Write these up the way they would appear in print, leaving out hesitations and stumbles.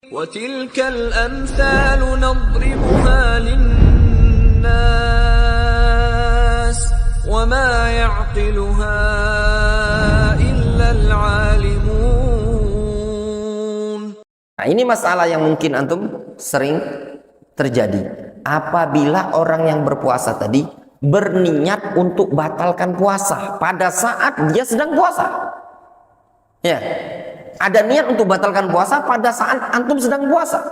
وَتِلْكَ الْأَمْثَالُ نَضْرِبُهَا لِلنَّاسِ وَمَا يَعْقِلُهَا إِلَّا الْعَالِمُونَ. Nah, ini masalah yang mungkin antum sering terjadi. Apabila orang yang berpuasa tadi berniat untuk batalkan puasa pada saat dia sedang puasa. Ya. Ada niat untuk batalkan puasa pada saat antum sedang puasa.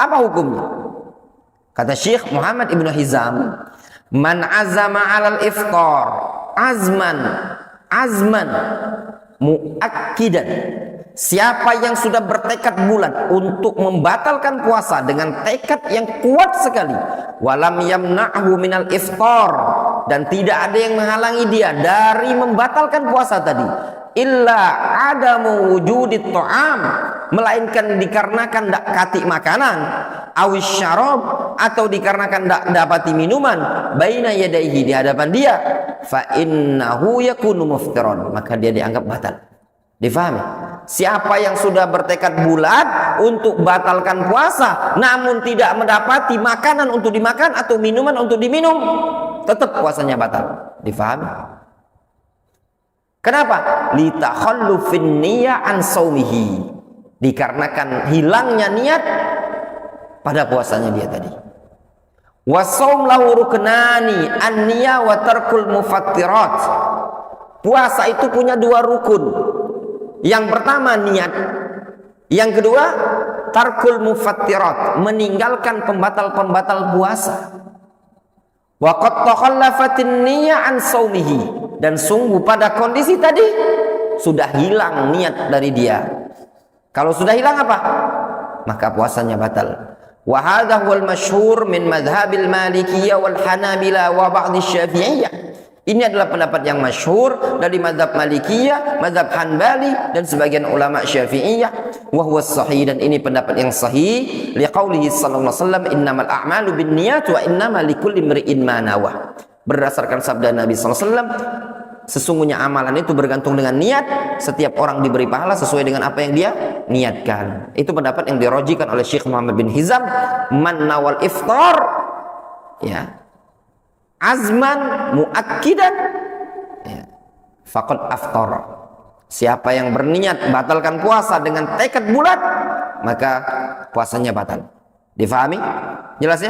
Apa hukumnya? Kata Syekh Muhammad Ibn Hizam, man azama 'alal iftar azman muakkidan. Siapa yang sudah bertekad bulat untuk membatalkan puasa dengan tekad yang kuat sekali, walam yamna'hu minal iftar, dan tidak ada yang menghalangi dia dari membatalkan puasa tadi, illa adamu wujudit ta'am, melainkan dikarenakan dak kati makanan, awis syarab, atau dikarenakan dak dapati minuman, baina yadaihi, di hadapan dia, fa innahu yakunu muftiran, maka dia dianggap batal. Difahami? Siapa yang sudah bertekad bulat untuk batalkan puasa namun tidak mendapati makanan untuk dimakan atau minuman untuk diminum, tetap puasanya batal. Difahami? Kenapa? Litakhallufin niyya an saumihi, dikarenakan hilangnya niat pada puasanya dia tadi. Wasaum lahu ruknani an-niyya wa tarkul mufattirat. Puasa itu punya dua rukun. Yang pertama niat, yang kedua tarkul mufattirat, meninggalkan pembatal-pembatal puasa. Wa qad takhallafatin niyya an saumihi, dan sungguh pada kondisi tadi sudah hilang niat dari dia. Kalau sudah hilang apa? Maka puasanya batal. Wa hadha huwal masyhur min madhhabil Malikiyah wal Hanabila wa ba'd Syafi'iyah. Ini adalah pendapat yang masyhur dari mazhab Malikiyah, mazhab Hanbali, dan sebagian ulama Syafi'iyah. Wa huwa sahih, dan ini pendapat yang sahih liqaulihi sallallahu alaihi wasallam, innamal a'malu binniyat wa innamal likulli imri'in ma nawa. Berdasarkan sabda Nabi sallallahu alaihi wasallam, sesungguhnya amalan itu bergantung dengan niat. Setiap orang diberi pahala sesuai dengan apa yang dia niatkan. Itu pendapat yang dirojikan oleh Syekh Muhammad bin Hizam, man nawal iftar, ya, azman muakkidan, ya, faqad aftara. Siapa yang berniat batalkan puasa dengan tekad bulat, maka puasanya batal. Difahami? Jelas ya?